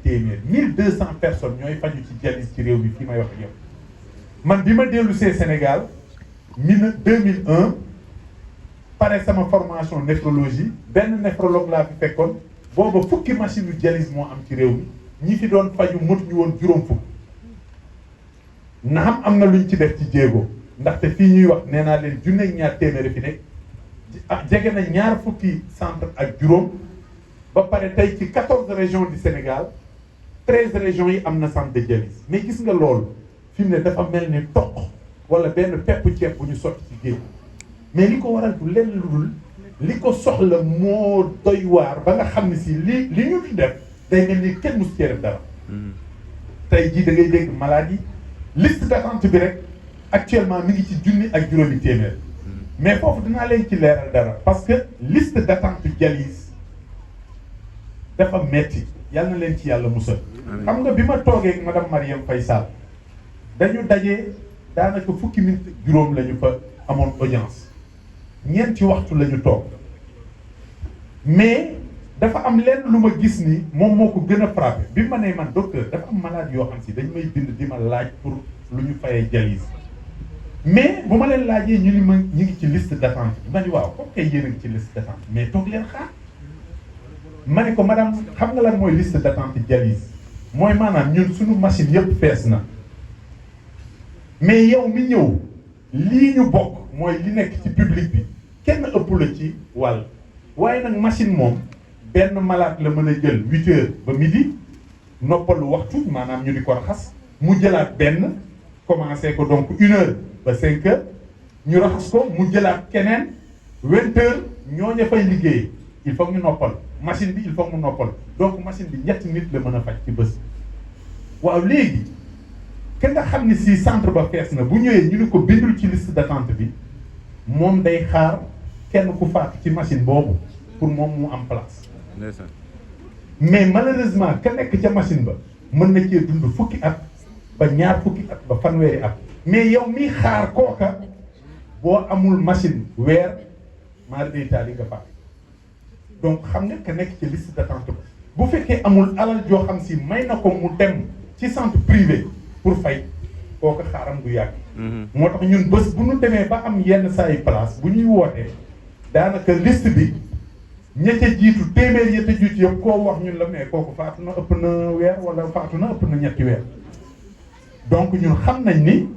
téeméer 1200 personnes ñooy faju ci dialyse ci réew mi fii may wax ak yow man bi ma dellu see Sénégal 2001 pare sama formation néphrologie benn néphrologue laa fi fekkoon booba fukki machine yu dialyse moo am ci réew mi ñi fi doon faju motuñu woon juróom fukk naam am na luñ ci def ci jéego ndaxte fii ñuy wax nee naa leen junne ak ñaar téeméeri fi nekk jege na ñaar fukki centre ak juróom ba pare tey ci 14 régions du Sénégal 13 régions yi am na centre de dialyse mais gis nga loolu fi mu ne dafa mel ni toq wala benn pepp ceeb bu ñu sotti ci géej mais li ko waral du lenn lu dul li ko soxla moo doy waar ba nga xam ne si li ñu fi def day mel ni kenn mus cee def dara tey jii da ngay dégg maladie liste d'attente bi rek actuellement mi ngi ci junni ak juróomi téeméer mais foofu dinaa leen ci leeral dara parce que liste d'attente dialyse dafa metti yàlla na leen ci yàlla musal xam nga bi ma toogee ak madame Marième Faye Sall dañu dajee daanaka fukki minute juróom la ñu fa amoon audience ñeenti waxtu la ñu toog mais dafa am lenn lu ma gis ni moom moo ko gën a frappé bi ma nee man docteur dafa am malade yoo xam si dañ may bind di ma laaj pour lu ñu fayee dialyse mais bu ma leen laajee ñu ni ma ñu ngi ci liste d'attente ma ni waaw comme kay yéen a ngi ci liste d'attente mais toog leen xaar ma ne ko madame xam nga lan mooy liste d'attente dialyse mooy maanaam ñun suñu machine yëpp fees na mais yow mi ñëw lii ñu bokk mooy li nekk ci public bi kenn ëpp la ci wàll waaye nag machine moom benn malade la mën a jël 8 heures ba midi noppalu waxtu maanaam ñu di ko raxas mu jëlaat benn commencé ko donc 1 heure ba 5 heures ñu raxas ko mu jëlaat keneen 20 heures ñooña fay liggéey il faut ñu noppal machine bi il faut mu noppal donc machine bi ñetti nit la mën a faj ci bés. waaw léegi ka nga xam ne si centre ba fees na bu ñëwee ñu ni ko bindul ci liste d'attente bi moom day xaar kenn ku faatu ci machine boobu pour moom mu am place. mais malheureusement ka nekk ca machine ba mën na cee dund fukki at ba ñaar fukki at ba fanweeri at mais yow miy xaar kooka boo amul machine weer maar day taal yi nga faatu donc xam nga ka nekk ci liste d'attente ba bu fekkee amul alal joo xam si may na ko mu dem ci centre privé pour fay kooka xaaram du yàgg. moo tax ñun bés bu ñu demee ba am yenn saa yi place bu ñuy wootee daanaka liste bi ña ca jiitu téeméer ya ca jiitu yëpp koo wax ñun la mais kooku faatu na ëpp na weer wala faatu na ëpp na ñetti weer donc ñun xam nañ ni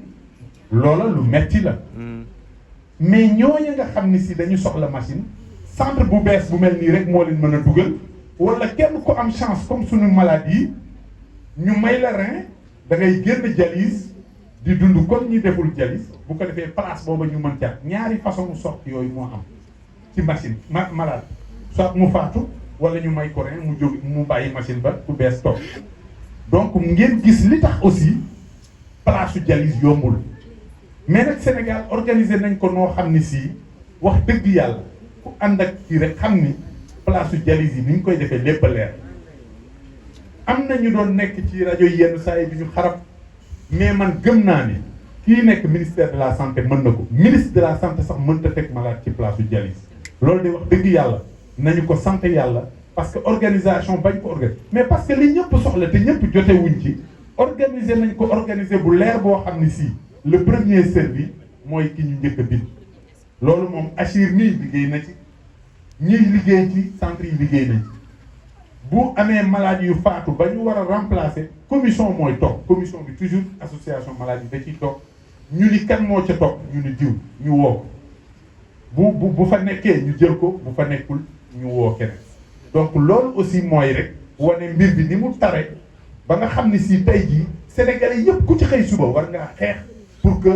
loola lu metti la mais ñooñu nga xam ni si dañu soxla machine centre bu bees bu mel nii rek moo leen mën a dugal wala kenn ku am chance comme suñu malade yi ñu may la rein da ngay génn dialyse di dund comme ñi deful dialyse bu ko defee place booba ñu mën ca ñaari façon sorte yooyu moo am ci machine malade soit mu faatu wala ñu may ko rein mu jóg mu bàyyi machine ba ku bees toog donc ngeen gis li tax aussi place su dialyse yombul mais nag Sénégal organisé nañ ko noo xam ni si wax dëgg yàlla ku ànd ak kii rek xam ni place su dialyse yi ni ñu koy defee lépp a leer am na ñu doon nekk ci rajo yi yenn saa yi bi ñu xarab mais man gëm naa ne kii nekk ministère de la santé mën na ko ministre de la santé sax mënta teg malade ci place su dialyse loolu de wax dëgg yàlla nañu ko sant yàlla parce que organisation bañ ko organiser mais parce que li ñëpp soxla te ñëpp jotewuñ ci organiser nañ ko organiser bu leer boo xam ni si le premier servi mooy ki ñu njëkk a bind loolu moom Achir nii liggéey na ci ñiy liggéey ci centre yi liggéey nañ ci bu amee malade yu faatu ba ñu war a remplacer commission mooy toog commission bi toujours association malade yi da ciy toog ñu ni kan moo ca toog ñu ni diw ñu woo ko bu fa nekkee ñu jël ko bu fa nekkul ñu woo keneen donc loolu aussi mooy rek wane mbir bi ni mu tare ba nga xam ne si tey jii Sénégalais yëpp ku ci xëy suba war ngaa xeex pour que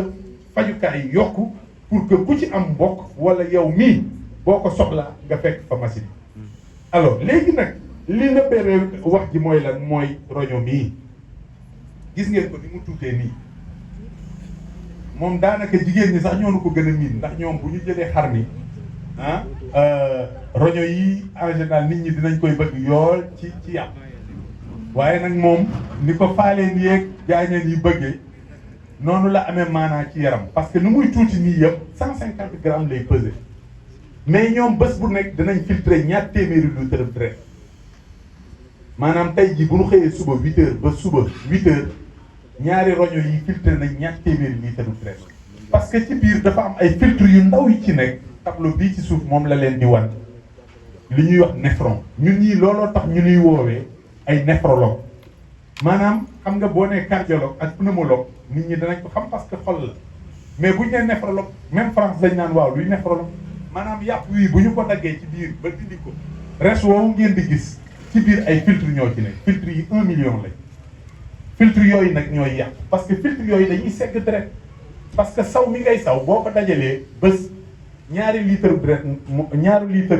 fajukaay yi yokku pour que ku ci am mbokk wala yow mii boo ko soxlaa nga fekk fa machine alors léegi nag li nëbbee wax ji mooy lan mooy roño mii gis ngeen ko ni mu tuutee nii moom daanaka jigéen ñi sax ñoo nu ko gën a miin ndax ñoom bu ñu jëlee xar mi roño yi en général nit ñi dinañ koy bëgg yool ci yàpp waaye nag moom ni ko faaleen yeeg jaañeen yi bëggee noonu la amee maanaa ci yaram parce que nu muy tuuti nii yëpp 150 grammes lay peser mais ñoom bés bu nekk dinañ filtrer ñaar téeméeri litre deret maanaam tey jii bu ñu xëyee suba 8h ba suba 8h ñaari roño yi filtré nañ ñaar téeméeri litre deret parce que ci biir dafa am ay filtre yu ndaw yi ci nekk tableau bii ci suuf moom la leen di wan li ñuy wax néphron ñun ñii looloo tax ñu ñuy woowee ay néphrologue maanaam xam nga boo nee cardiologue ak pneumologue nit ñi danañ ko xam parce que xol la mais bu ñu nee néphrologue même France dañ naan waaw luy néphrologue maanaam yàpp wii bu ñu ko daggee ci biir ba dindi ko res woowu ngeen di gis ci biir ay filtre ñoo ci nekk filtre yi 1 million lañ filtre yooyu nag ñooy yàq parce que filtre yooyu dañuy segg deret parce que saw mi ngay saw boo ko dajalee bés ñaari litre deret ñaari litre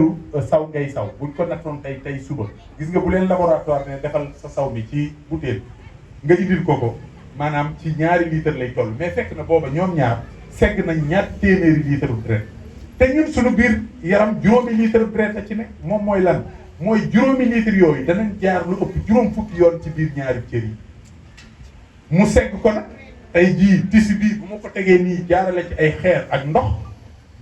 saw ngay saw buñ ko nattoon tey suba gis nga bu leen laboratoire ne defal sa saw mi ci butéel nga indil ko maanaam ci ñaari litre lay toll mais fekk na booba ñoom ñaar segg nañ ñaar téeméeri litre deret te ñun suñu biir yaram juróomi litre deret la ci nekk moom mooy lan mooy juróomi litre yooyu danañ jaar lu ëpp juróom fukki yoon ci biir ñaari cër yi mu segg ko nag tey jii tissu bii bu ma ko tegee nii jaarale ci ay xeer ak ndox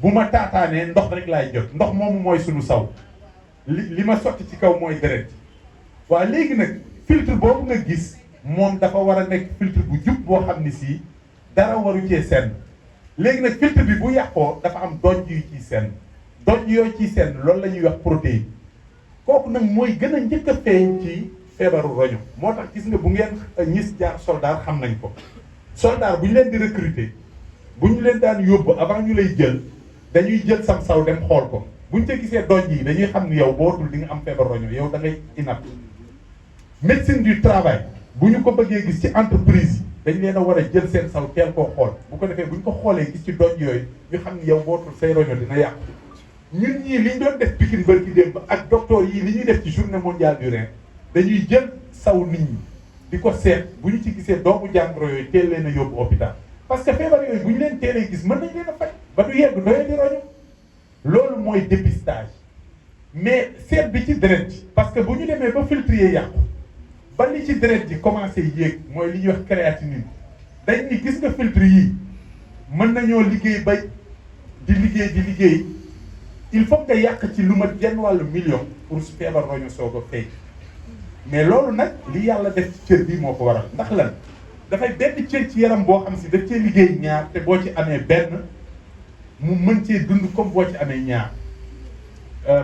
bu ma taataanee ndox rek laay jot ndox moomu mooy suñu saw li ma sotti ci kaw mooy deret waaw léegi nag filtre boobu nga gis moom dafa war a nekk filtre bu jub boo xam ni si dara waru cee senn léegi nag filtre bi bu yàqoo dafa am doj yu ciy senn doj yooyu ciy senn loolu la ñuy wax protéine kooku nag mooy gën a njëkk a feeñ ci feebaru roño moo tax gis nga bu ngeen ñis jaar soldat xam nañ ko soldat bu ñu leen di recruter bu ñu leen daan yóbbu avant ñu lay jël dañuy jël sam saw dem xool ko buñ ca gisee doj yi dañuy xam ni yow bootul di nga am feebar roño yow da ngay inapte médecine du travail bu ñu ko bëggee gis ci entreprise yi dañ leen a war a jël seen saw teel koo xool bu ko defee bu ñu ko xoolee gis ci doj yooyu ñu xam ni yow bootul say roño dina yàqu ñun ñii li ñu doon def Pikine bërki démb ak docteur yi li ñuy def ci journée mondiale du rein dañuy jël saw nit ñi di ko seet bu ñu ci gisee doomu jàngoro yooyu teel leen a yóbbu hôpital parce que feebar yooyu bu ñu leen teelee gis mën nañ leen a faj ba du yegg doyee di roño loolu mooy dépistage mais seet bi ci deret ji parce que bu ñu demee ba filtre yi yàqu ba li ci deret ji commencé yéeg mooy li ñuy wax créatinine dañ ni gis nga filtre yii mën nañoo liggéey ba di liggéey il faut nga yàq ci lu mat genn wàllu million pour su feebar roño soog a feeñ mais loolu nag li yàlla def ci cër bii moo ko waral ndax lan dafay benn cër ci yaram boo xam si daf cee liggéey ñaar te boo ci amee benn mu mën cee dund comme boo ci amee ñaar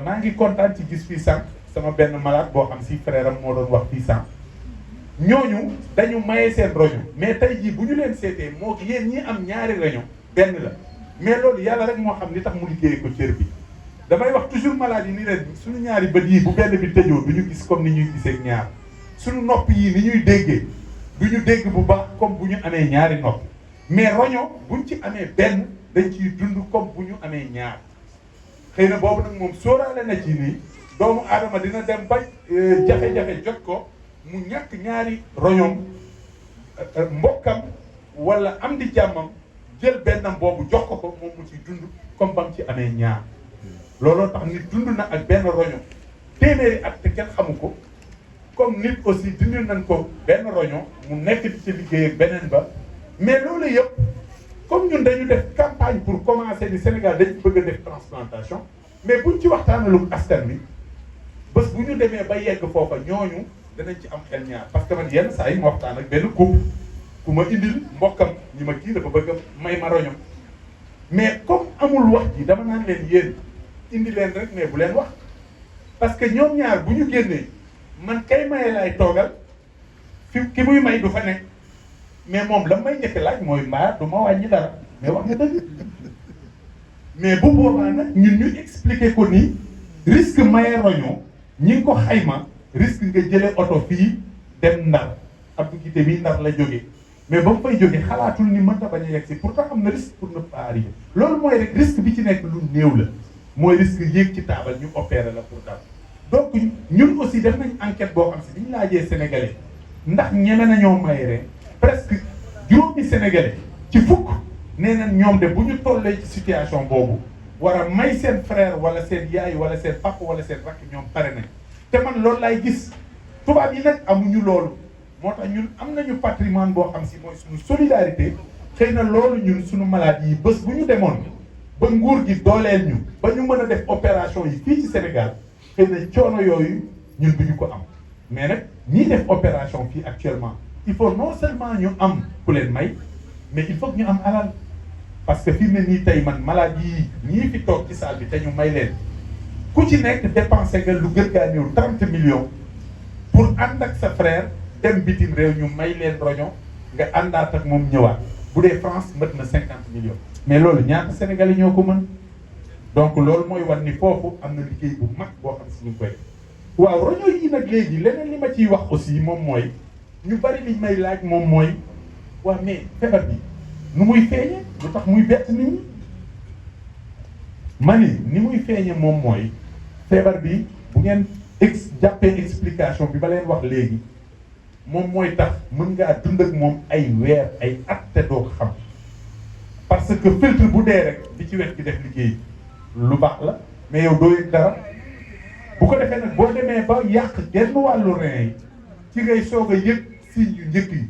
maa ngi kontaan ci gis fii sànq sama benn malade boo xam si frère am moo doon wax fii sànq ñooñu dañu maye seen roño mais tey jii bu ñu leen seetee moo yéen ñi am ñaari roño benn la mais loolu yàlla rek moo xam li tax mu liggéey ko cër bi damay wax toujours malade yi ni leen suñu ñaari bët yi bu benn bi tëjoo du ñu gis comme ni ñuy gisee ñaar suñu nopp yi ni ñuy déggee du ñu dégg bu baax comme bu ñu amee ñaari nopp mais roño buñ ci amee benn dañ ciy dund comme bu ñu amee ñaar xëy na boobu nag moom sóoraale na ci nii doomu aadama dina dem ba jafe-jafe jot ko mu ñàkk ñaari roñom mbokkam wala am di jàmmam jël bennam boobu jox ko moom mu ci dund comme ba mu ci amee ñaar looloo tax nit dund na ak benn roño téeméeri at te kenn xamu ko comme nit aussi dindil nañ ko benn roño mu nekk di ci liggéey ak beneen ba mais loolu yëpp comme ñun dañu def campagne pour commencer ni Sénégal dañu bëgg a def transplantation mais buñ ci waxtaanalu askan wi bés bu ñu demee ba yegg foofa ñooñu danañ ci am xel ñaar parce que man yenn saa yi ma waxtaan ak benn couple ku ma indil mbokkam ñi ma kii dafa bëgg a may ma roño mais comme amul wax ji dama naan leen yéen indi leen rek mais bu leen wax parce que ñoom ñaar bu ñu génnee man kay maye laay toogal fi ki muy may du fa nekk mais moom la may njëkk laaj mooy mbaa du ma wàññi dara mais wax nga dëgg mais bu boobaa nag ñun ñu expliquer ko ni risque maye roño ñi ngi ko xayma risque nga jëlee oto fii dem Ndar Abdou Guité bi Ndar la jógee mais ba mu fay jógee xalaatul ni mën na bañ a yegg si pourtant am na risque pour ne pas arriver loolu mooy rek risque bi ci nekk lu néew la mooy risque yéeg ci taabal ñu opérer la pour dal donc ñun aussi def nañ enquête boo xam si bi ñu laajee sénégalais ndax ñeme nañoo may rek presque juróomi sénégalais ci fukk nee nañ ñoom de bu ñu tollee ci situation boobu war a may seen frère wala seen yaay wala seen papa wala seen rakk ñoom pare nañ te man loolu laay gis tubaab yi nag amuñu loolu moo tax ñun am nañu patrimoine boo xam si mooy suñu solidarité xëy na loolu ñun suñu malade yi bés bu ñu demoon ba nguur gi dooleel ñu ba ñu mën a def opération yi fii ci Sénégal xëy na coono yooyu ñun duñu ko am mais nag ñii def opération fii actuellement il faut non seulement ñu am ku leen may mais il faut que ñu am alal parce que fi mu ne nii tey man malade yi ñii fi toog ci salle bi te ñu may leen ku ci nekk dépensé nga lu gën gaa néew 30 millions pour ànd ak sa frère dem bitim réew ñu may leen roño nga àndaat ak moom ñëwaat bu dee France mët na 50 millions mais loolu ñaata Sénégalais ñoo ko mën donc loolu mooy wan ni foofu am na liggéey bu mag boo xam si ñu ngi koy waaw roño yi nag léegi leneen li ma ciy wax aussi moom mooy ñu bari liñ may laaj moom mooy waa mais feebar bi nu muy feeñe lu tax muy bett nit ñi ma ni muy feeñe moom mooy feebar bi bu ngeen jàppee explication bi ba leen wax léegi moom mooy tax mën ngaa dund ak moom ay weer ay at te doo ko xam parce que filtre bu dee rek di ci wet gi def liggéey lu baax la mais yow doo yëg dara bu ko defee nag boo demee ba yàq genn wàllu rein yi ci ngay soog a yëg signes yu njëkk yi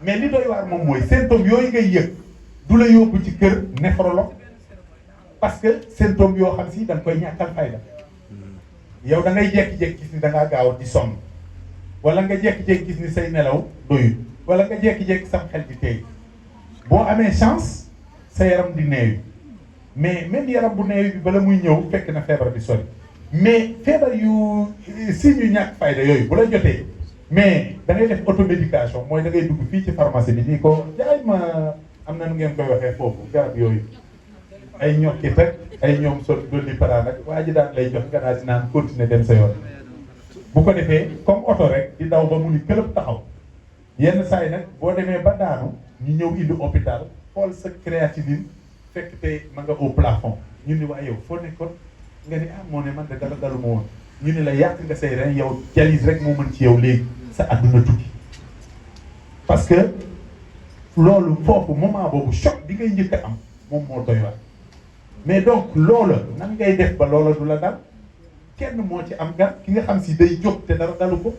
mais li doy waar moom mooy symptômes yooyu ngay yëg du la yóbbu ci kër néphrologue parce que symptômes yoo xam si da nga koy ñàkkal fayda yow da ngay jékki-jékki gis ni da ngaa gaaw di sonn wala nga jékki-jékki gis ni say nelaw doyul wala nga jékki-jékki sam xel di tey boo amee chance sa yaram di neewi mais même yaram bu neewi bi bala muy ñëw fekk na feebar bi sori mais feebar yu signes yu ñàkk fayda yooyu bu la jotee mais da ngay def automédication mooy da ngay dugg fii ci pharmacie bi nii ko jaay ma am na nu ngeen koy waxee foofu garab yooyu ay ñokkit ak ay ñoom sol dolli para nag waa ji daan lay jox nga daal di naan continuer dem sa yoon bu ko defee comme oto rek di daw ba mu ni këlëb taxaw yenn saa yi nag boo demee ba daanu ñu ñëw indi hôpital xool sa créatinine fekk te ma nga au plafond ñu ni waa yow foo nekkoon nga ni ah moo ne man de dara dalu ma woon ñu ne la yàq nga say ren yow dialyse rek moo mën ci yow léegi sa àdduna tukki parce que loolu foofu moment boobu choc bi ngay njëkk a am moom moo doy waar mais donc loola nan ngay def ba loola du la dal kenn moo ci am gan ki nga xam si day jóg te dara dalu ko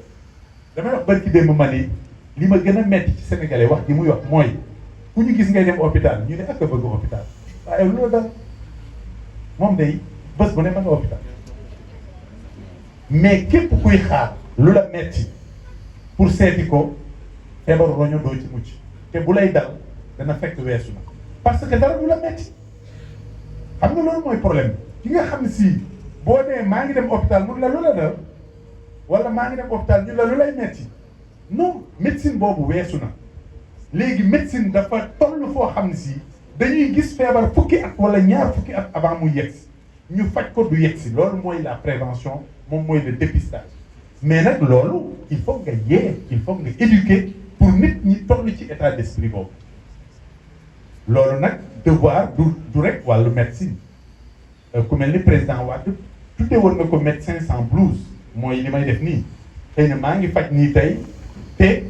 damay wax barki démb ma ni li ma gën a metti ci sénégalais wax gi muy wax mooy ku ñu gis ngay dem hôpital ñu ne ak a bëgg hôpital waaye lu la dal moom day bés bu ne ma nga hôpital mais képp kuy xaar lu la metti pour seeti ko feebaru roño doo ci mucc te bu lay dal dana fekk weesu na parce que dara du la metti xam nga loolu mooy problème ki nga xam si boo nee maa ngi dem hôpital mun la lu la dal wala maa ngi dem hôpital ñu la lu lay metti non médecine boobu weesu na léegi médecine dafa toll foo xam ne si dañuy gis feebar fukki at wala ñaar fukki at avant mu yegsi ñu faj ko du yegsi loolu mooy la prévention moom mooy le dépistage mais nag loolu il faut nga yee il faut nga éduquer pour nit ñi toll ci état d'esprit boobu loolu nag devoir du rek wàllu médecine ku mel ni président Wade tuddee woon na ko médecin sans blouse mooy li may def nii xëy na maa ngi faj nii tey te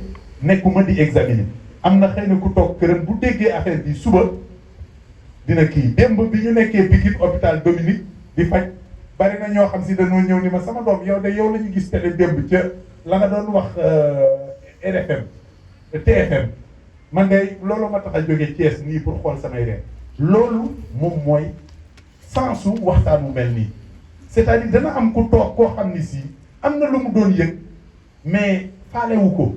nekkuma di examiner am na xëy na ku toog këram bu déggee affaire bi suba dina kii démb bi ñu nekkee Pikine hôpital Dominique di faj bari na ñoo xam si dañoo ñëw ni ma sama doom yow de yow la ñu gis télé démb ca la nga doon wax RFM TFM man de loolu ma tax a jógee Thiès nii pour xool samay reen loolu moom mooy sensu waxtaan mu mel nii c'est-à-dire dana am ku toog koo xam ni si am na lu mu doon yëg mais faalewu ko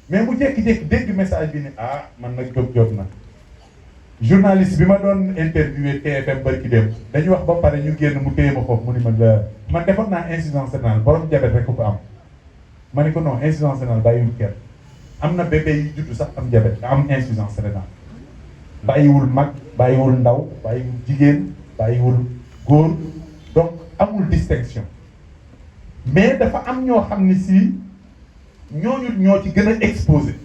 mais mu jékki-jékki dégg message bi ni ah man nag jóg jot na journaliste bi ma doon interviewé TFM barki dem dañu wax ba pare ñu génn mu téye ma foofu mu ni man defoon naa insuffisance rénale borom diabète rek ko am ma ne ko non insuffisance rénale bàyyiwul kenn am na bébé yi juddu sax am diabète nga am insuffisance rénale bàyyiwul mag bàyyiwul ndaw bàyyiwul jigéen bàyyiwul góor donc amul distinction mais dafa am ñoo xam ni si ñooñu ñoo ci gën a exposé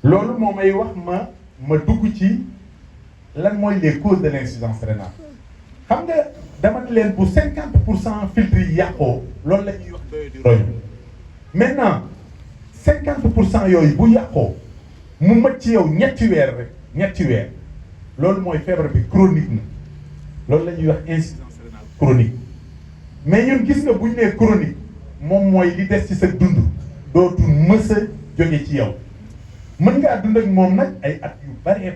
loolu moo may wax ma dugg ci lan mooy les causes de l'insuffisance rénale xam nga dama ne leen bu 50% filtre yi yàqoo loolu la ñuy wax doyadi roño maintenant 50% yooyu bu yàqoo mu mat ci yow ñetti weer loolu mooy feebar bi chronique na loolu la ñuy wax insuffisance rénale chronique mais ñun gis nga bu ñu nee chronique moom mooy li des ci sa dund dootul mës a jóge ci yow mën ngaa dund ak moom nag ay at yu baree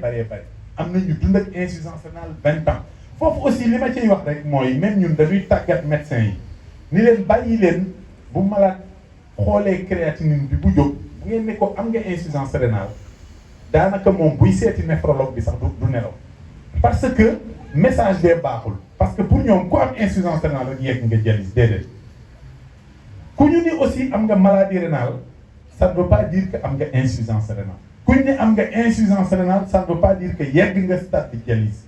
am na ñu dund ak insuffisance rénale 20 ans foofu aussi li ma ciy wax rek mooy même ñun dañuy tàggat médecin yi ni leen bàyyi leen bu malade xoolee créatinine bi bu jóg bu ngeen ne ko am nga insuffisance rénale daanaka moom buy seeti néphrologue bi sax du nelaw parce que message bee baaxul parce que pour ñoom ku am insuffisance rénale rek yegg nga dialyse déedéet ku ñu ni aussi am nga maladie rénale ça ne veut pas dire que am nga insuffisance rénale ku ñu ni am nga insuffisance rénale ça ne veut pas dire que yegg nga stade de dialyse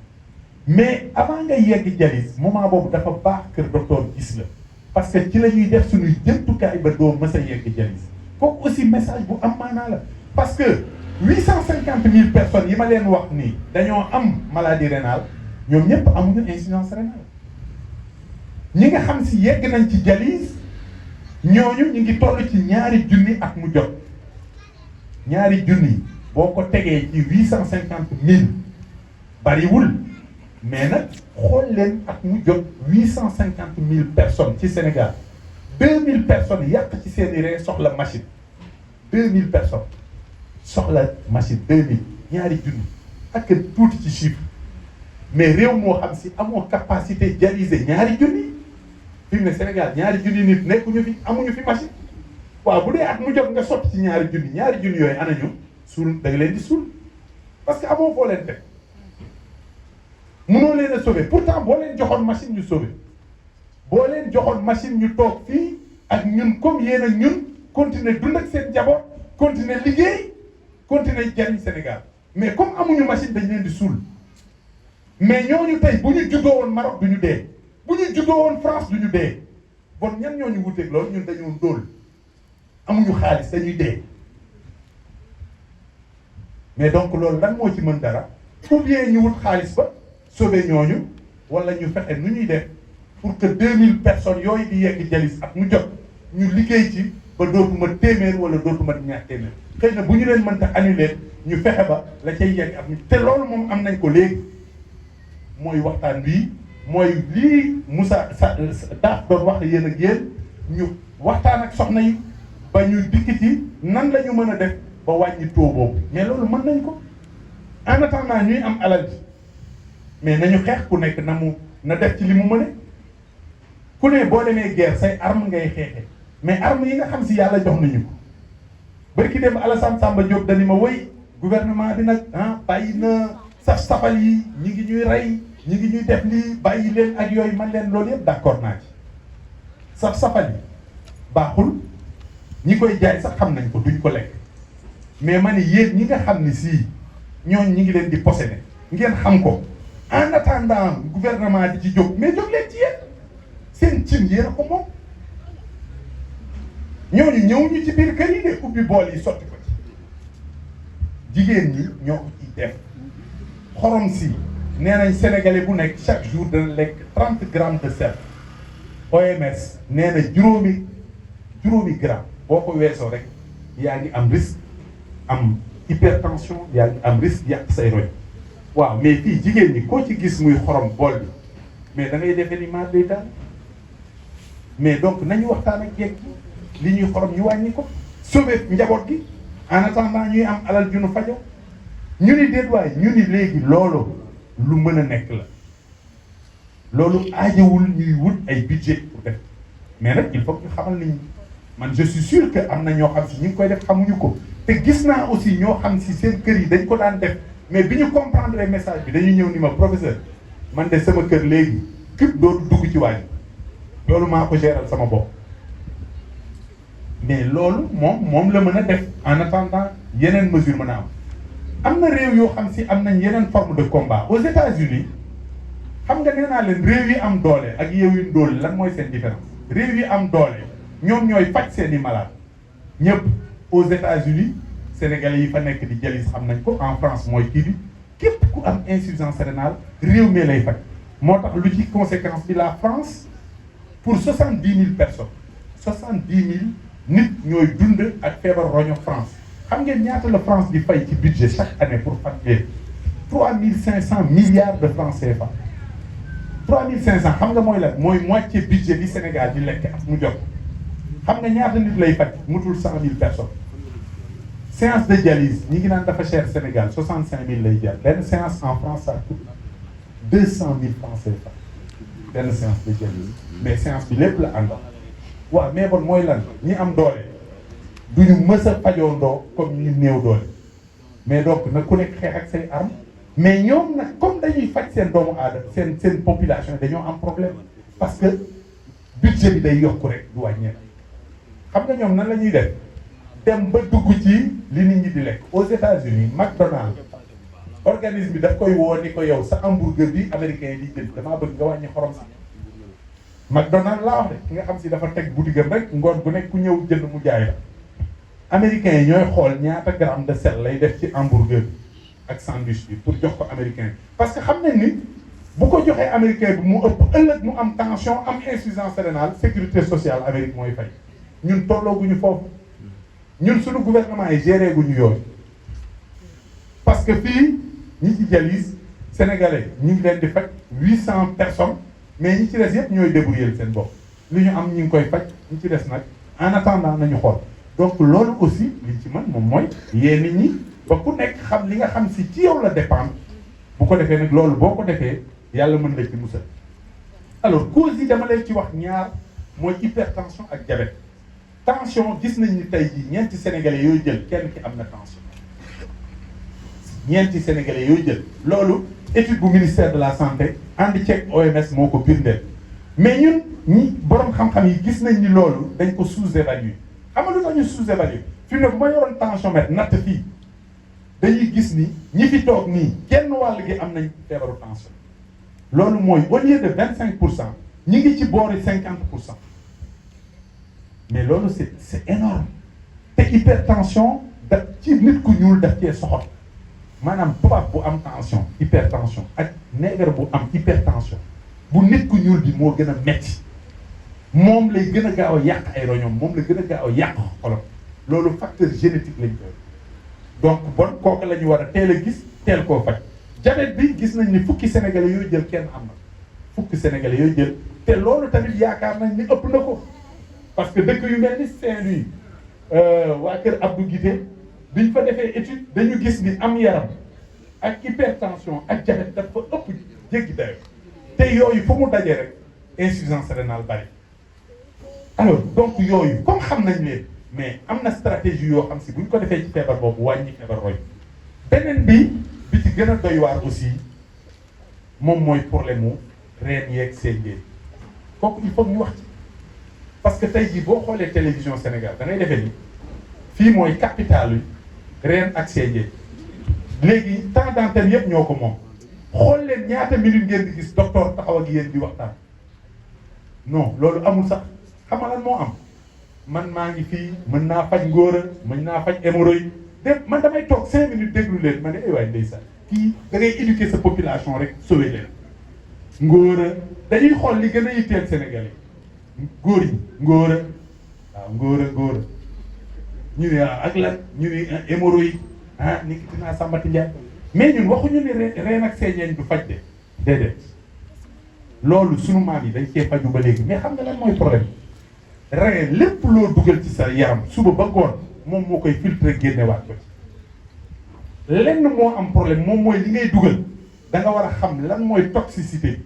mais avant nga yegg dialyse moment boobu dafa baax que docteur gis la parce que ci la ñuy def suñuy jëmtukaay ba doo mës a yegg dialyse kooku aussi message bu am maanaa la parce que 850 000 personnes yi ma leen wax nii dañoo am maladie rénale ñoom ñëpp amuñu insuffisance rénale ñi nga xam si yegg nañ ci dialyse ñooñu ñu ngi toll ci ñaari junni at mu jot ñaari junni boo ko tegee ci 850 000 bariwul mais nag xool leen at mu jot 850 000 personnes ci Sénégal 2000 personnes yàq ci seen i ree soxla machine 2000 personnes soxla machine 2000 ñaari junni ak tuuti ci chiffre mais réew moo xam si amoo capacité dialyser ñaari junni fi mu ne Sénégal ñaari junni nit nekkuñu fi amuñu fi machine waaw bu dee at mu jot nga sotti ci ñaari junni yooyu ana ñu suul da nga leen di suul parce que amoo foo leen teg mënoo leen a sauver pourtant boo leen joxoon machine ñu sauver boo leen joxoon machine ñu toog fii ak ñun comme yéen ak ñun continuer dund ak seen njaboot continuer liggéey continuer jariñ Sénégal mais comme amuñu machine dañ leen di suul mais ñooñu tey bu ñu juddoo woon Maroc du ñu dee bu ñu juddoo woon France du ñu dee bon ñan ñooñu wuteeg loolu ñun dañoo ndóol amuñu xaalis dañuy dee mais donc loolu lan moo ci mën dara ou bien ñu wut xaalis ba sauver ñooñu wala ñu fexe nu ñuy def pour que 2000 personnes yooyu di yegg dialyse ak mu jot ñu liggéey ci ba dootuma téeméer wala dootuma ñaar téeméer xëy na bu ñu leen mënta annuler ñu fexe ba la cay yegg ak ñu te loolu moom am nañ ko léegi mooy waxtaan bii mooy lii Moussa Daaf doon wax yéen ak yéen ñu waxtaan ak soxna yi ba ñu dikk ci nan la ñu mën a def ba wàññi taux boobu mais loolu mën nañ ko en attendant ñuy am alal ji mais nañu xeex ku nekk na def ci li mu mëne ku ne boo demee guerre say arme ngay xeexe mais arme yi nga xam si yàlla jox nañu ko barki dem Alassane Samba Diop dani ma woy gouvernement bi nag bàyyi na safal yi ñi ngi ñuy rey ñi ngi ñuy def lii bàyyi leen ak yooyu man leen loolu yëpp d'accord naa ci safal yi baaxul ñi koy jaay sax xam nañ ko duñ ko lekk mais ma ne yéen ñi nga xam ni sii ñooñ ñi ngi leen di posséder ngeen xam ko en attendant gouvernement di ci jóg mais jóg leen ci yéen seen cin yéen a ko moom ñooñu ñëw ñu ci biir kër yi de ubbi bool yi sotti ko ci jigéen ñi ñoo ko ciy def xorom si nee nañ sénégalais bu nekk chaque jour dana lekk 30 grammes de sel OMS nee na juróomi gramme boo ko weesoo rek yaa ngi am risque am hypertension yaa ngi am risque yàq say roñ waaw mais fii jigéen ñi koo ci gis muy xorom bool bi mais da ngay defee ni maa day daal mais donc nañu waxtaan ak jeeg li ñuy xorom ñu wàññi ko sauver njaboot gi en attendant ñuy am alal ju nu fajo ñu ni déet waay ñu ni léegi loolu lu mën a nekk la loolu aajowul ñuy wut ay budget pour def mais nag il faut que ñu xamal nit ñi man je suis sûr que am na ñoo xam si ñu ngi koy def xamuñu ko te gis naa aussi ñoo xam si seen kër yi dañ ko daan def mais bi ñu comprendre les messages bi dañuy ñëw ni ma professeur man de sama kër léegi képp dootu dugg ci waañ loolu maa ko géral sama bopp mais loolu moom la mën a def en attendant yeneen mesure mën a am na réew yoo xam si am nañ yeneen forme de combat aux États-Unis xam nga nee naa leen réew yi am doole ak réew yu doole lan mooy seen différence réew yi am doole ñoom ñooy faj seeni malade ñëpp aux États-Unis sénégalais yi fa nekk di dialyse xam nañ ko en France mooy kii bi képp ku am insuffisance rénale réew mi lay faj moo tax lu ci conséquence bi la France pour 70 000 personnes 70 000 nit ñooy dund ak feebar roño France xam ngeen ñaata la France di fay ci budget chaque année pour faj leen 3500 milliards de francs CFA 3500 xam nga mooy la mooy moitié budget bi Sénégal di lekk ak mu jot xam nga ñaata nit lay faj mutul 100 000 personnes séance de dialyse ñi ngi naan dafa cher Sénégal 65 000 lay jar benn séance en France ça coûte 200 000 francs CFA benn séance de dialyse mais séance bi lépp la àndal waaw mais bon mooy lan ñi am doole duñu mës a fajoondoo comme ñu néew doole mais donc nag ku nekk xeex ak say arme mais ñoom nag comme dañuy faj seen doomu aadama seen population dañoo am problème parce que budget bi day yokku rek du wàññeeku xam nga ñoom nan la ñuy def dem ba dugg ci li nit ñi di lekk aux États-Unis McDonald's organisme bi daf koy woo ni ko yow sa hamburger bi américain yi di jël damaa bëgg nga wàññi xorom si McDonald's laa wax de ki nga xam si dafa teg boutique am rek ngoon bu nekk ku ñëw jënd mu jaay la américains yi ñooy xool ñaata gramme de sel lay def ci hamburger bi ak sandwich bi pour jox ko américain parce que xam nañ ni bu ko joxee américain bi mu ëpp ëllëg mu am tension am insuffisance rénale sécurité sociale Amérique mooy fay ñun tollooguñu foofu ñun suñu gouvernement yi géré guñu yooyu parce que fii ñi ci dialyse sénégalais ñu ngi leen di faj 800 personnes mais ñi ci des yëpp ñooy débrouiller seen bopp li ñu am ñu ngi koy faj ñi ci des nag en attendant nañu xool donc loolu aussi liñ ci mën moom mooy yee nit ñi ba ku nekk xam li nga xam si ci yow la dépendre bu ko defee nag loolu boo ko defee yàlla mën la ci musal alors cause yi dama leen ci wax ñaar mooy hypertension ak diabète tension gis nañ ni tey jii ñeenti sénégalais yooyu jël kenn ki am na tension ñeenti sénégalais yooyu jël loolu étude bu ministère de la santé ànd ceeg OMS moo ko bindeel mais ñun ñi borom xam-xam yi gis nañ ni loolu dañ ko sous-évaluer xam nga lu tax ñu sous-évaluer fi mu ne bu ma yoroon tensiomètre natt fii dañuy gis ni ñi fi toog nii genn wàll gi am nañ feebaru tension loolu mooy au lieu de 25% ñi ngi ci boori 50%. mais loolu c'est énorme te hypertension da ci nit ku ñuul daf cee soxot maanaam tubaab bu am tension hypertension ak nègre bu am hypertension bu nit ku ñuul bi moo gën a metti moom lay gën a gaaw a yàq ay roñoom moom la gën a gaaw a yàq xolam loolu facteur génétique lañ koy donc bon kooku la ñu war a teel a gis teel koo faj diabète bi gis nañ ni fukki sénégalais yooyu jël kenn am na fukki sénégalais yooyu jël te loolu tamit yaakaar nañ ni ëpp na ko parce que dëkk yu mel ni Saint-Louis waa kër Abdou Guité biñ fa defee étude dañu gis ni am yaram ak hypertension ak diabète dafa ëpp jéggi dayo te yooyu fu mu dajee rek insuffisance rénale bari alors donc yooyu comme xam nañ leen mais am na stratégie yoo xam si buñ ko defee ci feebar boobu wàññi feebar roy beneen bi ci gën a doy waar aussi moom mooy problème mu reen yeeg seen yéeg kooku il faut ñu wax ci parce que tey jii boo xoolee télévision Sénégal da ngay defee ni fii mooy capitale reen ak seen yéeg léegi temps d'antenne yëpp ñoo ko moom xool leen ñaata minute ngeen di gis docteur taxaw ak yéen di waxtaan non loolu amul sax xam nga lan moo am man maa ngi fii mën naa faj ngóora mën naa faj hémorroïde de man damay toog 5 minutes déglu leen ma ne ay waay ndeysaan kii da ngay éduquer sa population rek sauver leen ngóora dañuy xool li gën a yitteel Sénégalais góor yi ngóora waaw ngóora ñu ne ak lan ñu ne hémorroïde ni ki dinaa Sambati Ndiaye mais ñun waxuñu ne reen ak seeñeen du faj de déedéet loolu sunu maam yi dañ cee faju ba léegi mais xam nga lan mooy problème reen lépp loo dugal ci sa yaram suba ba ngoon moom moo koy filtrer génnewaat ko ci lenn moo am problème moom mooy li ngay dugal da nga war a xam lan mooy toxicité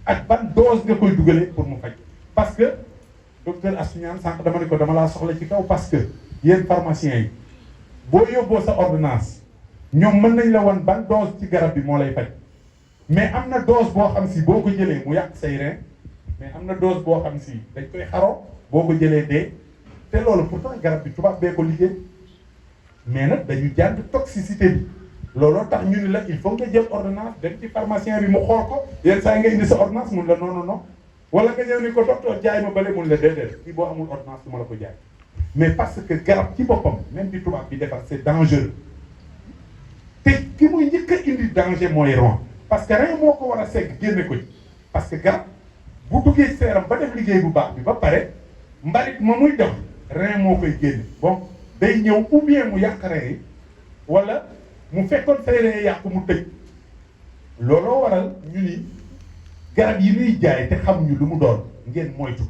ak ban dose nga koy dugalee pour mu faj parce que docteur Assougnane sànq dama ne ko dama laa soxla ci kaw parce que yéen pharmaciens yi boo yóbboo sa ordonnance ñoom mën nañ la wan ban dose ci garab bi moo lay faj mais am na dose boo xam si boo ko jëlee mu yàq say rein mais am na dose boo xam si dañ koy xaroo boo ko jëlee dee te loolu pourtant garab bi tubaab bee ko liggéey mais nag dañu jàng toxicité bi looloo tax ñu ni la il faut nga jël ordonnance dem ci pharmacien bi mu xool ko yenn saa yi nga indi sa ordonnance mun la non wala nga ñëw ni ko docteur jaay ma bale mun la déedéet kii boo amul ordonnance du ma la ko jaay mais parce que garab ci boppam même bi tubaab bi defar c'est dangereux te ki muy njëkk a indi danger mooy rein parce que rein moo ko war a segg génne ko ci parce que garab bu duggee seeram ba def liggéey bu baax bi ba pare mbalit ma muy def rein moo koy génne bon day ñëw ou bien mu yàq rein yi wala mu fekkoon say rein yàqu mu tëj looloo waral ñu ni garab yi ñuy jaay te xamuñu lu mu doon ngeen moytu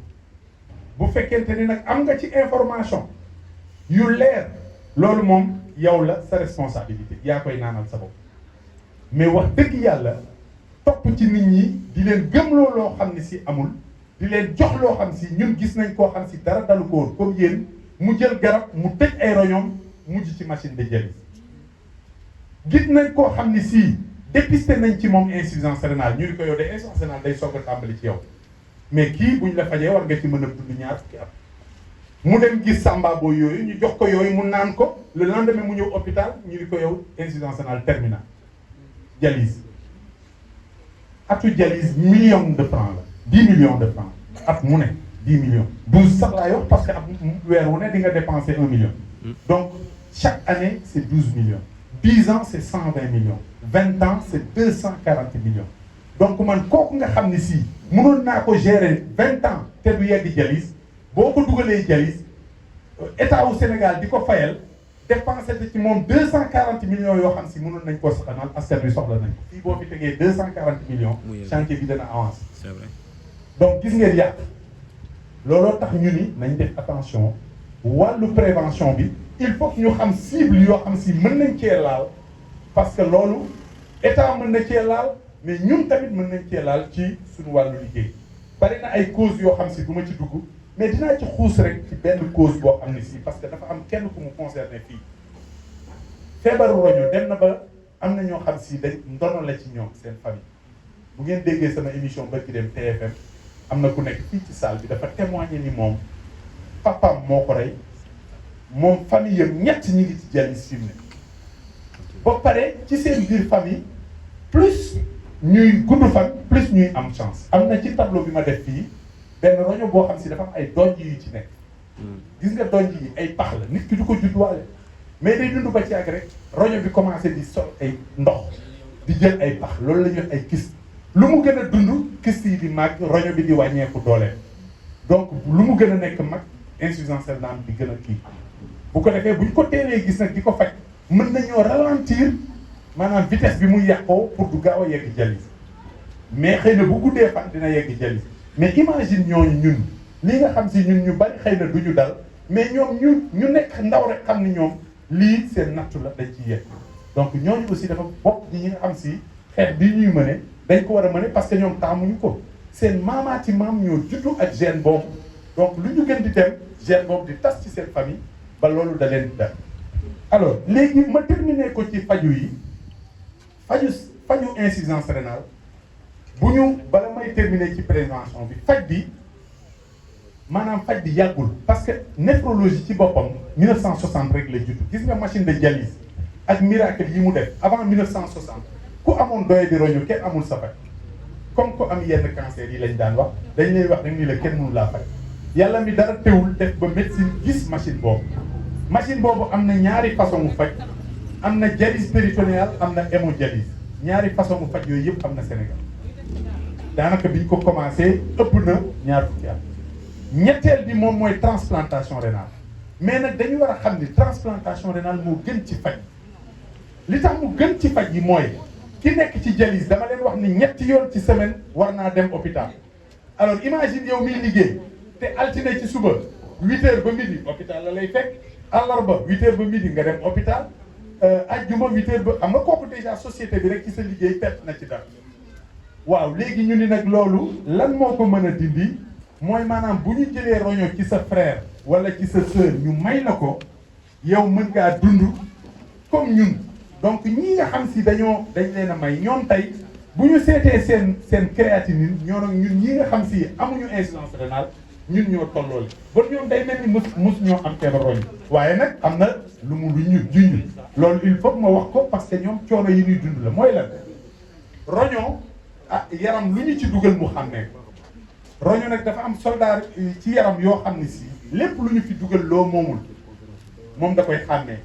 bu fekkente ni nag am nga ci information yu leer loolu moom yow la sa responsabilité yaa koy naanal sa bopp mais wax dëgg yàlla topp ci nit ñi di leen gëmloo loo xam ne si amul di leen jox loo xam si ñun gis nañ koo xam si dara dalu ko woon comme yéen mu jël garab mu tëj ay roñoom mujj ci machine de dialyse gis nañ koo xam ni si dépisté nañ ci moom insuffisance rénale ñu ni ko yow de insuffisance rénale day soog a tàmbali ci yow mais kii buñ la fajee war nga ci mën a dund ñaar fukki at mu dem gis samba boo yooyu ñu jox ko yooyu mu naan ko le lendemain mu ñëw hôpital ñu ni ko yow insuffisance rénale terminale dialyse atu dialyse millions de francs la 10 millions de francs at mu ne 10 millions 12 sax laa yor parce que at weer wu ne di nga dépenser 1 million donc chaque année c'est 12 millions 10 ans c'est 120 millions 20 ans c'est 240 millions donc man kooku nga xam ne si mënoon naa ko gérer 20 ans te du yegg dialyse boo ko dugalee dialyse état wu Sénégal di ko fayal dépensé ci moom 240 millions yoo xam si mënoon nañ koo saxanal askan wi soxla nañ ko fii boo fi tegee 240 millions chantier bi dana avancé. C'est vrai. donc gis ngeen yàq looloo tax ñu ni nañ def attention wàllu prévention bi il faut que ñu xam cible yoo xam si mën nañ cee laal parce que loolu état mën na cee laal mais ñun tamit mën nañ cee laal ci suñu wàllu liggéey bari na ay causes yoo xam si du ma ci dugg mais dinaa ci xuus rek ci benn cause boo xam ne si parce que dafa am kenn ku mu concerné fii feebaru roño dem na ba am na ñoo xam si dañ ndono la ci ñoom seen famille bu ngeen déggee sama émission ba ci dem TFM am na ku nekk fii ci salle bi dafa témoigner ni moom papaam moo ko rey moom famille yam ñett ñi ngi ci dialyse fi mu ne ba pare ci seen biir famille plus ñuy gudd fan plus ñuy am chance am na ci tableau bi ma def fii benn roño boo xam si dafa am ay donj yu ci nekk gis nga donj yi ay pax la nit ki du ko judduwaale mais day dund ba ci ak rek roño bi commencé di sol ay ndox di jël ay pax loolu la ñuy wax ay kyste lu mu gën a dund kyste yi di màgg roño bi di wàññeeku dooleem donc lu mu gën a nekk mag insuffisance rénale bi gën a kii bu ko defee bu ñu ko teelee gis nag di ko faj mën nañoo ralentir maanaam vitesse bi muy yàqoo pour du gaaw a yegg dialyse mais xëy na bu guddee fan dina yegg dialyse mais imagine ñooñu ñun li nga xam si ñun ñu bari xëy na du ñu dal mais ñoom ñu nekk ndaw rek xam ni ñoom lii seen nattu la dañ ciy yegg donc ñooñu aussi dafa bokk ñi nga xam si xeet bi ñuy mëne dañ ko war a mëne parce que ñoom taamuñu ko seen maamaati maam ñoo juddu ak gène boobu donc lu ñu gën di dem gène boobu di tas ci seen famille ba loolu da leen di dal alors léegi ma terminé ko ci faju yi faju insuffisance rénale bu ñu bala may terminer ci prévention bi faj bi maanaam faj bi yàggul parce que néphrologie ci boppam 1960 rek la judd gis nga machine de dialyse ak miracle yi mu def avant 1960 ku amoon doye di roño kenn amul sa faj comme ku am yenn cancer yi lañ daan wax dañ lay wax rek ni la kenn mënu laa faj yàlla mi dara teewul def ba médecine gis machine boobu am na ñaari façon mu faj am na dialyse péritonéale am na hémodialyse ñaari façon mu faj yooyu yëpp am na Sénégal daanaka biñ ko commencé ëpp na ñaar fukki at ñetteel bi moom mooy transplantation rénale mais nag dañu war a xam ni transplantation rénale moo gën ci faj li tax mu gën ci faj yi mooy ki nekk ci dialyse dama leen wax ni ñetti yoon ci semaine war naa dem hôpital alors imagine yow miy liggéey te altine ci suba 8h ba midi hôpital la lay fekk àllarba 8h ba midi nga dem hôpital ajjuma 8h ba am nga kooku déjà société bi rek ci sa liggéey perte na ci dara waaw léegi ñu ni nag loolu lan moo ko mën a dindi mooy maanaam bu ñu jëlee roño ci sa frère wala ci sa sœur ñu may la ko yow mën ngaa dund comme ñun donc ñii nga xam si dañ leen a may ñoom tey bu ñu seetee seen créatinine ñun ñii nga xam si amuñu insuffisance rénale ñun ñoo tolloole ba ñoom day mel ni mus ñoo am feebar roño waaye nag am na lu ñu junj loolu il faut que ma wax ko parce que ñoom coono yi ñuy dund la mooy lan roño yaram lu ñu ci dugal mu xàmmee roño nag dafa am soldat ci yaram yoo xam ne si lépp lu ñu fi dugal loo moomul moom da koy xàmmee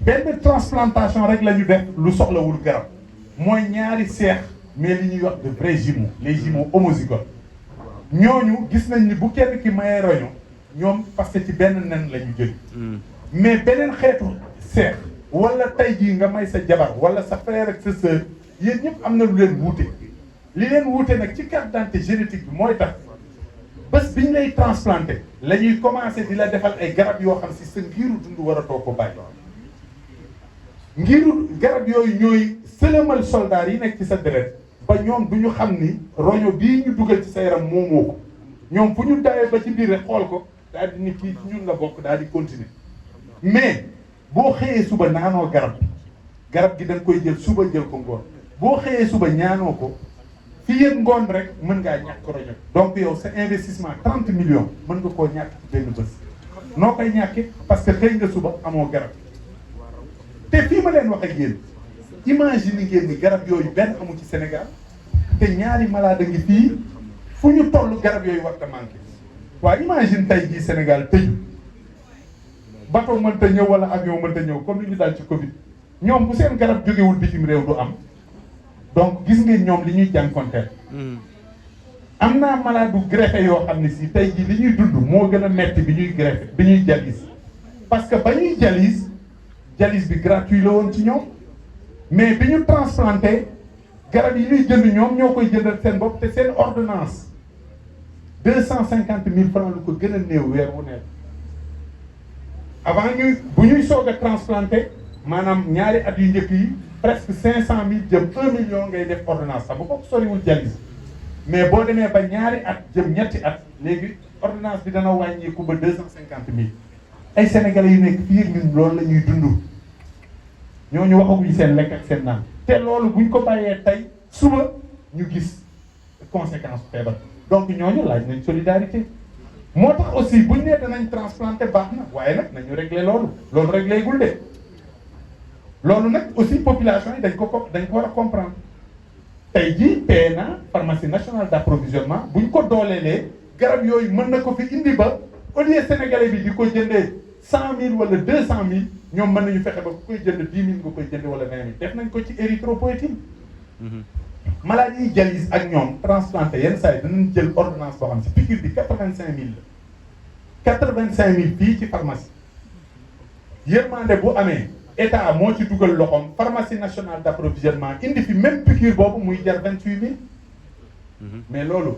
benn transplantation rek la ñu def lu soxlawul garab mooy ñaari seex mais li ñuy wax de vrais jumeaux les jumeaux homozygotes ñooñu gis nañ ni bu kenn ki mayee roño ñoom parce que ci benn nen la ñu jël mais beneen xeetu seex wala tey jii nga may sa jabar wala sa frère ak sa sœur yéen ñëpp am na lu leen wuute li leen wuute nag ci carte d'identité génétique bi mooy tax bés bi ñu lay transplanté la ñuy commencé di la defal ay garab yoo xam si sa ngiru dund war a toog ko bàyyi ngiru garab yooyu ñooy sëlëmal soldat yi nekk ci sa deret ba ñoom du ñu xam ni roño bii ñu dugal ci sa yaram moomoo ko ñoom fu ñu dawee ba ci biir rek xool ko daal di ni kii ci ñun la bokk daal di continuer mais boo xëyee suba naanoo garab gi da nga koy jël suba jël ko ngoon boo xëyee suba ñaanoo ko fii yëpp ngoon rek mën ngaa ñàkk roño donc yow sa investissement 30 millions mën nga koo ñàkk ci benn bés noo koy ñàkkee parce que xëy nga suba amoo garab te fii ma leen wax ak yéen imagine ngeen ni garab yooyu benn amu ci Sénégal te ñaari malade ngi fii fu ñu toll garab yooyu war a manqué waaw imagine tey jii Sénégal tëju bateau mënta ñëw wala avion mënta ñëw comme li ñu daal ci Covid ñoom bu seen garab jógewul bitim réew du am donc gis ngeen ñoom li ñuy jànkonteel am naa malade bu greffé yoo xam ne si tey jii li ñuy dund moo gën a metti bi ñuy greffé bi ñuy dialyse parce que ba ñuy dialyse bi gratuit la woon ci ñoom mais bi ñu transplanté garab yi ñuy jënd ñoom ñoo koy jëndal seen bopp te seen ordonnance 250 000 francs lu ko gën a néew weer wu nekk avant bu ñuy soog a transplanté maanaam ñaari at yu njëkk yi presque 500 000 jëm 1 million ngay def ordonnance sax bu ko soriwul dialyse mais boo demee ba ñaari at jëm ñetti at léegi ordonnance bi dana wàññeeku ba 250 000 ay sénégalais yu nekk fii ñun loolu la ñuy dund ñooñu waxaguñ seen lekk ak seen naan te loolu buñ ko bàyyee tey suba ñu gis conséquence feebar donc ñooñu laaj nañ solidarité moo tax aussi buñ nee danañ transplanté baax na waaye nag nañu réglé loolu réglé gul de loolu nag aussi population yi dañ ko war a comprendre tey jii PNA pharmacie nationale d'approvisionnement buñ ko dooleelee garab yooyu mën na ko fi indi ba au lieu sénégalais bi di ko jëndee 100 000 wala 200 000 ñoom mën nañu fexe ba ku koy jënd 10 000 nga koy jënd wala 20 000 def nañ ko ci érythropoïétine. maladies yi dialyse ak ñoom transplanté yenn saa yi danañ jël ordonnance boo xam si piqûre bi 85000 la 85000 fii ci pharmacie yërmande bu amee état moo ci dugal loxoom pharmacie nationale d'approvisionnement indi fi même piqûre boobu muy jar 28000 mais loolu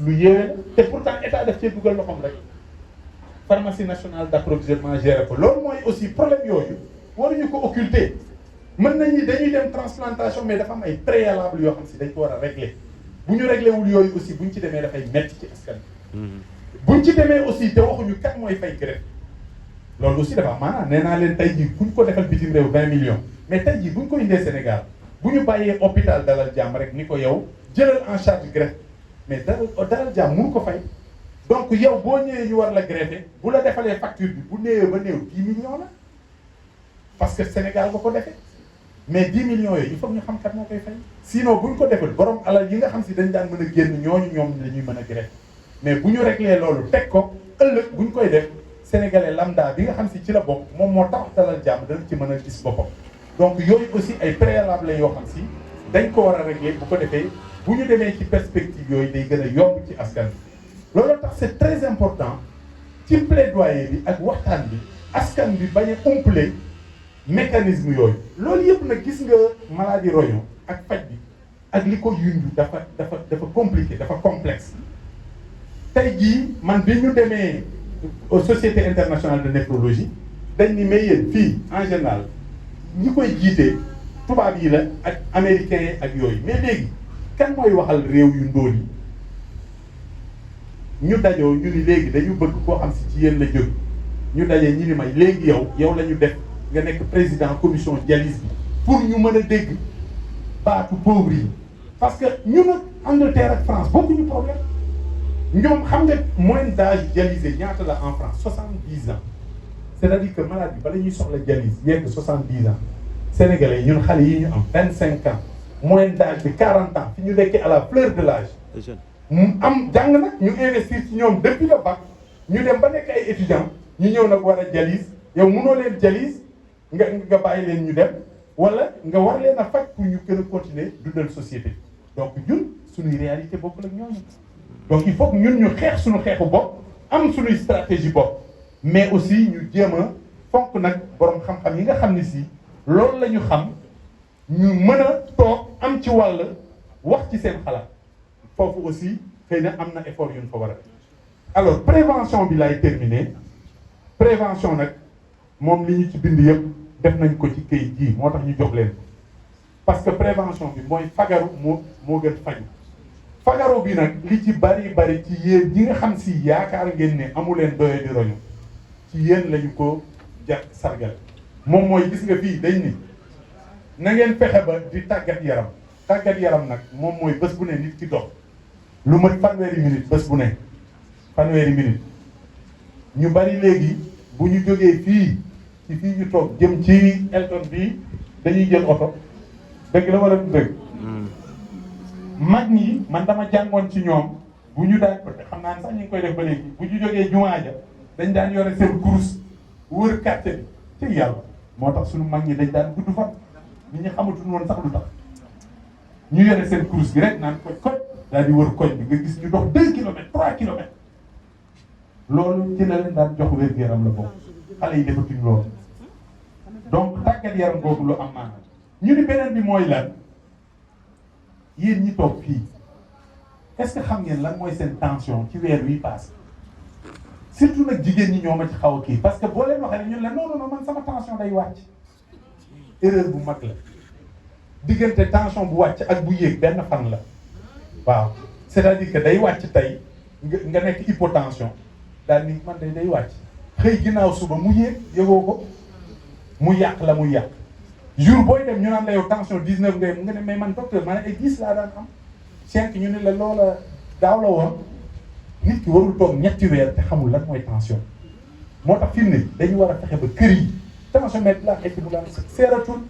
lu yéwee te pourtant état daf cee dugal loxoom rek pharmacie nationale d'approvisionnement géré ko loolu mooy aussi problème yooyu waruñu ko occulter. mën nañu dañuy dem transplantation mais dafa am ay préalable yoo xam si dañ ko war a régler bu ñu réglé wul yooyu aussi buñ ci demee dafay metti ci askan buñ ci demee aussi te waxuñu kat mooy fay greffe loolu aussi dafa am maanaam nee naa leen tey jii buñ ko defal bitim réew 20 millions mais tey jii buñ ko indee Sénégal bu ñu bàyyee hôpital Dalal Jàmm rek ni ko yow jëlal en charge greffe mais Dalal Jàmm mun ko fay donc yow boo ñëwee ñu war la greffer bu la defalee facture bi bu néewee ba néew 10 millions la parce que Sénégal nga ko defee mais 10 millions yooyu il faut ñu xam kat moo koy fay sinon bu ñu ko defal borom alal yi nga xam si dañ daan mën a génn ñooñu ñoom la ñuy mën a greffer mais bu ñu réglé loolu teg ko ëllëg bu ñu koy def sénégalais lambda bi nga xam si ci la bokk moom moo tax Dalal Jàmm dana ci mën a gis boppam. donc yooyu aussi ay préalable la yoo xam si dañ ko war a réglé bu ko defee bu ñu demee ci perspective yooyu day gën a yomb ci askan bi loolu tax c'est très important ci plaidoyer bi ak waxtaan bi askan bi bañ a umpale mécanisme yooyu loolu yëpp nag gis nga maladie roño ak faj bi ak li ko yundu dafa compliqué dafa complexe tey jii man bi ñu demee aux sociétés internationales de néphrologie dañ ni mais yéen fii en général ñi koy jiite tubaab yi la ak américains yi ak yooyu mais léegi kan mooy waxal réew yu ndóol yi ñu dajoo ñu ni léegi dañu bëgg koo xam si ci yéen la jóg ñu dajee ñu ni may léegi yow la ñu def nga nekk président commission dialyse bi pour ñu mën a dégg baatu pauvre yi parce que ñun ak Angleterre ak France bokkuñu problème ñoom xam nga moyenne d'âge dialysé ñaata la en France 70 ans c'est-à-dire que malade bi bala ñuy soxla dialyse yegg 70 ans sénégalais ñun xale yi ñu am 25 ans moyenne d'âge bi 40 ans fi ñu nekkee à la fleur de l'âge mu am jàng nag ñu investir ci ñoom depuis le bac ñu dem ba nekk ay étudiants ñu ñëw nag war a dialyse yow mënoo leen dialyse nga bàyyi leen ñu dem wala nga war leen a faj pour ñu gën a continuer dundal société donc ñun suñuy réalité bopp la ñooñu donc il faut que ñun ñu xeex suñu xeexu bopp am suñuy stratégie bopp mais aussi ñu jéem a fonk nag borom xam-xam yi nga xam ne si loolu la ñu xam ñu mën a toog am ci wàll wax ci seen xalaat foofu aussi xëy na am na effort yu ñu fa war a def alors prévention bi laay terminer prévention nag moom li ñu ci bind yëpp def nañ ko ci këyit gii moo tax ñu jox leen parce que prévention bi mooy fagaru moo gën faju fagaro bi nag li ci bari ci yéen ñi nga xam si yaakaar ngeen ne amu leen doye di roñu ci yéen lañu ko sargal moom mooy gis nga fii dañ ni na ngeen fexe ba di tàggat yaram nag moom mooy bés bu ne nit ki dox lu mat fanweeri minute bés bu ne fanweeri minute ñu bari léegi bu ñu jógee fii ci fii ñu toog jëm ci Elton bii dañuy jël oto dëgg la wala du dëgg mag ñi man dama jàngoon ci ñoom bu ñu daan xam naa ne sax ñu ngi koy def ba léegi bu ñu jógee jumaa ja dañ daan yore seen kurus wër quartier bi ci yàlla moo tax suñu mag ñi dañ daan gudd fan nit ñi xamatuñu woon sax lu tax ñu yore seen kurus gi rek naan koñ daal di wër koñ bi nga gis ñu dox 2 kilomètres 3 kilomètres loolu ci la leen daan jox wér-gu-yaram la bokk xale yi defatuñ loolu donc tàggat yaram boobu lu am maanaam ñu ni beneen bi mooy lan yéen ñi toog fii est-ce que xam ngeen lan mooy seen tension ci weer wi passé surtout nag jigéen ñi ñoo ma ci xaw a kii parce que boo leen waxee ñun la non man sama tension day wàcc erreur bu mag la diggante tension bu wàcc ak bu yéeg benn fan la waaw c'est-à-dire que day wàcc tey nga nekk hypotension daal ni man day wàcc xëy ginnaaw suba mu yéeg yëgoo ko mu yàq la muy yàq jour booy dem ñu naan la yow tension 19 nga ne mais man docteur ma ne ay 10 laa daan am 5 ñu ne la loola daaw la woon nit ki warul toog ñetti weer te xamul lan mooy tension moo tax fi mu ne dañu war a fexe ba kër yi tensiomètre la et mu la seeratul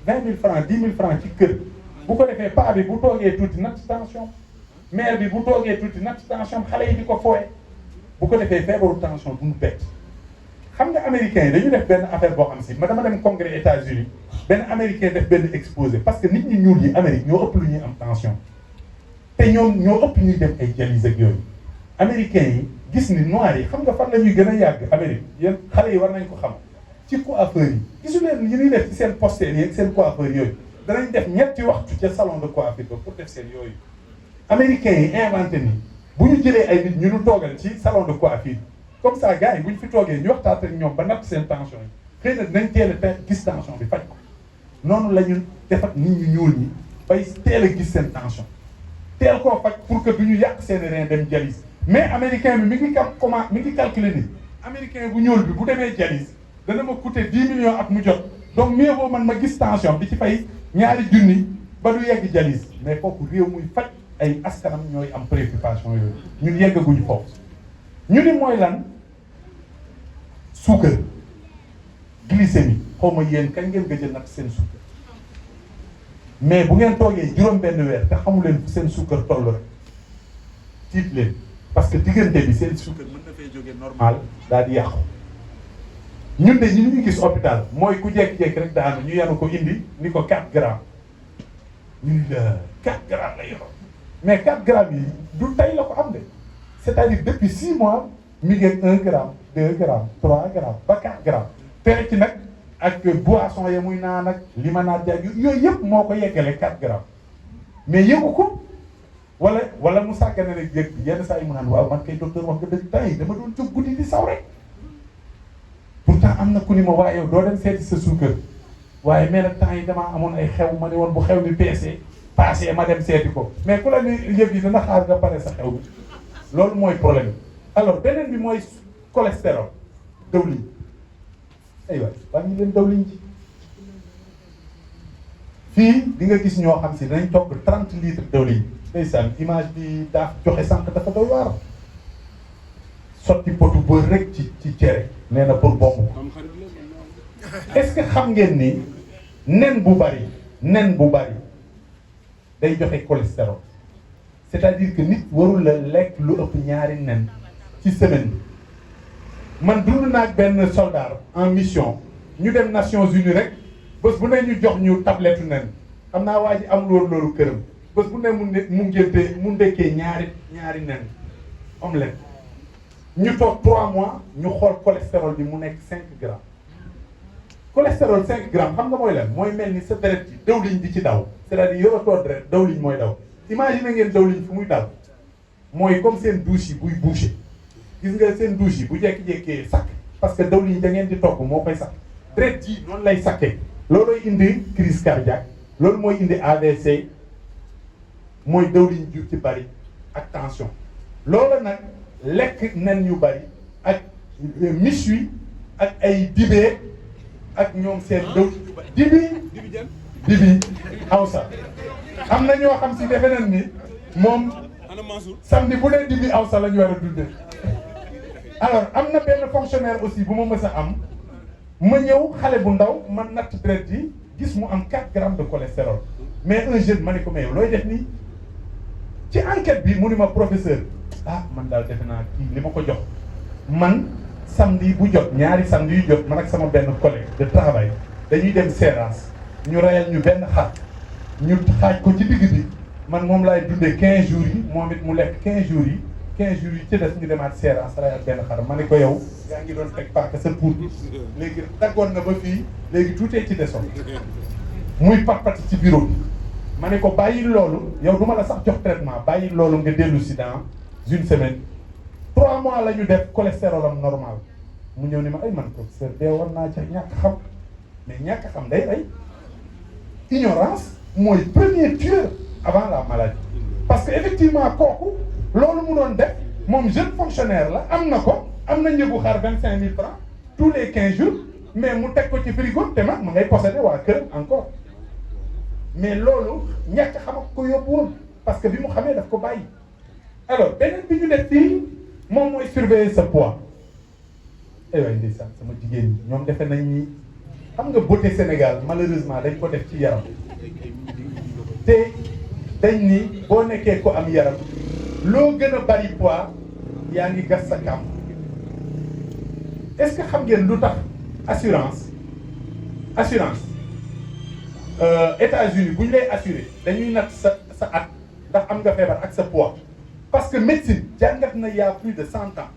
20 000 francs 10 000 francs ci kër bu ko defee paa bi bu toogee tuuti natt tension mère bi bu toogee tuuti natt tension xale yi di ko fooye bu ko defee feebaru tension du ñu bett xam nga américains yi dañu def benn affaire boo xam si ma dama dem congrès États-Unis benn américain def benn exposé parce que nit ñi ñuul yi Amérique ñoo ëpp lu ñuy am tension te ñoom ñoo ëpp ñuy dem ay dialyse ak yooyu américains yi gis ni noirs yi xam nga fan la ñuy gën a yàgg Amérique yéen xale yi war nañ ko xam ci coiffeur yi gisu leen yi ñuy def ci seen postel yi ak seen coiffeur yooyu danañ def ñetti waxtu ca salon de coiffure ba pour def seen yooyu américains yi inventé ni bu ñu jëlee ay nit ñu nu toogal ci salon de coiffure comme ça gars yi bu ñu fi toogee ñu waxtaan ak ñoom ba natt seen tension yi xëy na dinañ teel a gis tension bi faj ko noonu la ñu def ak nit ñu ñuul ñi bay teel a gis seen tension teel koo faj pour que du ñu yàq seen rein dem dialyse mais américain bi mi ngi calculer ni américain bu ñuul bi bu demee dialyse dana ma coûter 10 millions at mu jot donc mieux vaut man ma gis tension di ci fay ñaari junni ba du yegg dialyse mais foofu réew muy faj ay askanam ñooy am préoccupation yooyu ñun yeggaguñu foofu ñu ni mooy lan suukar glycémie xaw ma yéen kañ ngeen gëj a natt seen suukar mais bu ngeen toogee juróom-benn weer te xamu leen seen suukar toll rek tiit leen parce que diggante bi seen suukar mën na fay jógee normal daal di yàqu ñun de ñu ngi gis hôpital mooy ku jékki-jékki rek daanu ñu yanu ko indi ni ko 4 grammes ñu ni la 4 grammes la yoroon mais 4 grammes yi du tey la ko am de c'est-à-dire depuis 6 mois mi ngi 1 gramme 2 grammes 3 grammes ba 4 grammes tere ci nag ak boisson ya muy naan ak limonade jaag yooyu yëpp moo ko yeggale 4 grammes mais yëgu ko wala mu sàggane rek yëg yenn saa yi mu naan waaw man kay docteur wax nga dëgg temps yi dama doon jóg guddi di saw rek pourtant am na ku ni ma waaye yow doo dem seeti sa suukar waaye mais nag temps yi damaa amoon ay xew ma ne woon bu xew bi passé ma dem seeti ko mais ku la ni yëf yi dana xaar nga pare sa xew bi loolu mooy problème alors beneen bi mooy cholestérol dawlin aywa wàññi leen dawlin ci fii di nga gis ñoo xam si dinañ togg 30 litres dawlin ndeysaan image bi daa joxe sànq dafa doy waar sotti potu beurre rek ci cere nee na pour bomb est-ce que xam ngeen ni nen bu bari day joxe cholestérol c'est-à-dire que nit warul la lekk lu ëpp ñaari nen ci semaine bi man dund naag benn soldat en mission ñu dem Nations Unies rek bés bu ne ñu jox ñu tablette nen xam naa waa ji amul woon loolu këram bés bu ne mu ngénte mu ndekkee ñaari nen omelette ñu toog 3 mois ñu xool cholestérol bi mu nekk 5 grammes cholestérol 5 grammes xam nga mooy lan mooy mel ni sa deret ci dawliñ di ci daw c'est-à-dire yoratoo deret dawliñ mooy daw imagine ngeen dawliñ fu muy daw mooy comme seen douche yi buy bouché gis nga seen douche yi bu jékki-jékkee sakk parce que dawliñ da ngeen di togg moo koy sakk deret ji noonu lay sakkee loolooy indi crise cardiaque loolu mooy indi AVC mooy dëwlin ju ci bari ak tension loolu nag lekk nen yu bari ak méchoui ak ay dibee ak ñoom seen dëw dibi awsa am na ñoo xam si defe nañ ni moom samedi bu dee dibi awsa la ñu war a dundee alors am na benn fonctionnaire aussi bu ma mës a am ma ñëw xale bu ndaw man natt deret yi gis mu am 4 grammes de cholestérol mais un jeune ma ne ko mais yow looy def nii ci enquête bi mu ni ma professeur man daal defe naa kii li ma ko jox man samedi bu jot ñaari samedi yu jot man ak sama benn collègue de travail dañuy dem Seras ñu reyal ñu benn xar ñu xaaj ko ci digg bi man moom laay dundee 15 jours yi moom it mu lekk 15 jours yi 15 jours yi ci des ñu demaat Seras reyal benn xar ma ne ko yow yaa ngi doon teg paaka sa pour léegi daggoon nga ba fii léegi tuutee ci desoon muy pat-pati ci bureau bi ma ne ko bàyyi loolu yow du ma la sax jox traitement bàyyi loolu nga dellu si dans une semaine 3 mois la ñu def cholestérol am normal mu ñëw ni ma ay man professeur dee war naa ca ñàkk xam mais ñàkk xam day rey ignorance mooy premier tueur avant la maladie parce que effectivement kooku loolu mu doon def moom jeune fonctionnaire la am na ko am na njëgu xar 25 000 francs tous les 15 jours mais mu teg ko ci frigo te mag mu ngay posséder waa kër encore mais loolu ñàkk xam ak ko yóbbu woon parce que bi mu xamee daf ko bàyyi alors beneen bi ñu def fii moom mooy surveiller sa poids ay waay ndeysaan sama jigéen ñi ñoom defe nañ ni xam nga beauté Sénégal malheureusement dañ ko def ci yaram te dañ ni boo nekkee ko am yaram loo gën a bari poids yaa ngi gas sa kàmb est-ce que xam ngeen lu tax assurance États-Unis bu ñu lay assuré dañuy natt sa at ndax am nga feebar ak sa poids parce que médecine jàngat na y a plus de 100 ans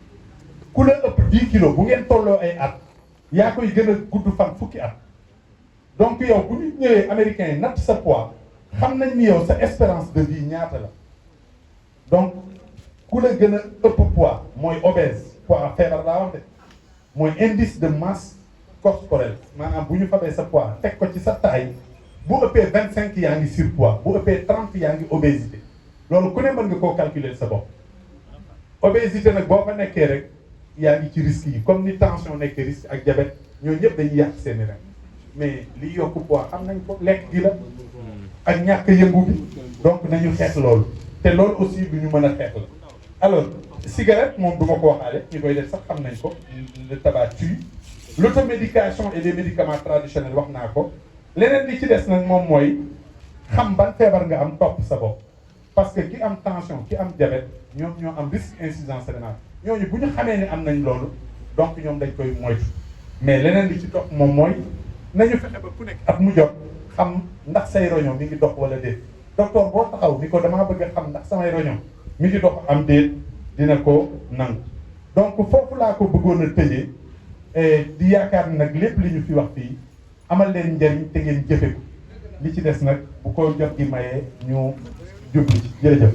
ku la ëpp 10 kilos bu ngeen tolloo ay at yaa koy gën a gudd fan fukki at donc yow bu ñu ñëwee américains yi natt sa poids xam nañ ni yow sa espérance de vie ñaata la donc ku la gën a ëpp poids mooy obèse poids feebar laa wax de mooy indice de masse corporelle maanaam bu ñu fabee sa poids teg ko ci sa taille bu ëppee 25 yaa ngi surpoids bu ëppee 30 yaa ngi obésité loolu ku ne mën nga koo calculer sa bopp obésité nag boo fa nekkee rek yaa ngi ci risque yi comme ni tension nekkee risque ak diabète ñoo ñëpp dañuy yàq seeni ren mais li yokk poids xam nañ ko lekk gi la ak ñàkk yëngu bi donc nañu xeex loolu te loolu aussi lu ñu mën a xeex la alors cigarette moom du ma ko waxaale ñu koy def sax xam nañ ko le tabac tue l'automédication et les médicaments traditionnels wax naa ko leneen li ci des nag moom mooy xam ban feebar nga am topp sa bopp parce que ki am tension ki am diabète ñoom ñoo am risque insuffisance rénale ñooñu bu ñu xamee ne am nañ loolu donc ñoom dañ koy moytu mais leneen li ci topp moom mooy nañu fexe ba ku nekk at mu jot xam ndax say roño mi ngi dox wala déet docteur boo taxaw ni ko damaa bëgg a xam ndax samay roño mi ngi dox am déet dina ko nangu donc foofu laa ko bëggoon a tëjee di yaakaar ni nag lépp li ñu fi wax fii amal leen njëriñ te ngeen jëfe ko li ci des nag bu ko jot gi mayee ñu jublu ci jërëjëf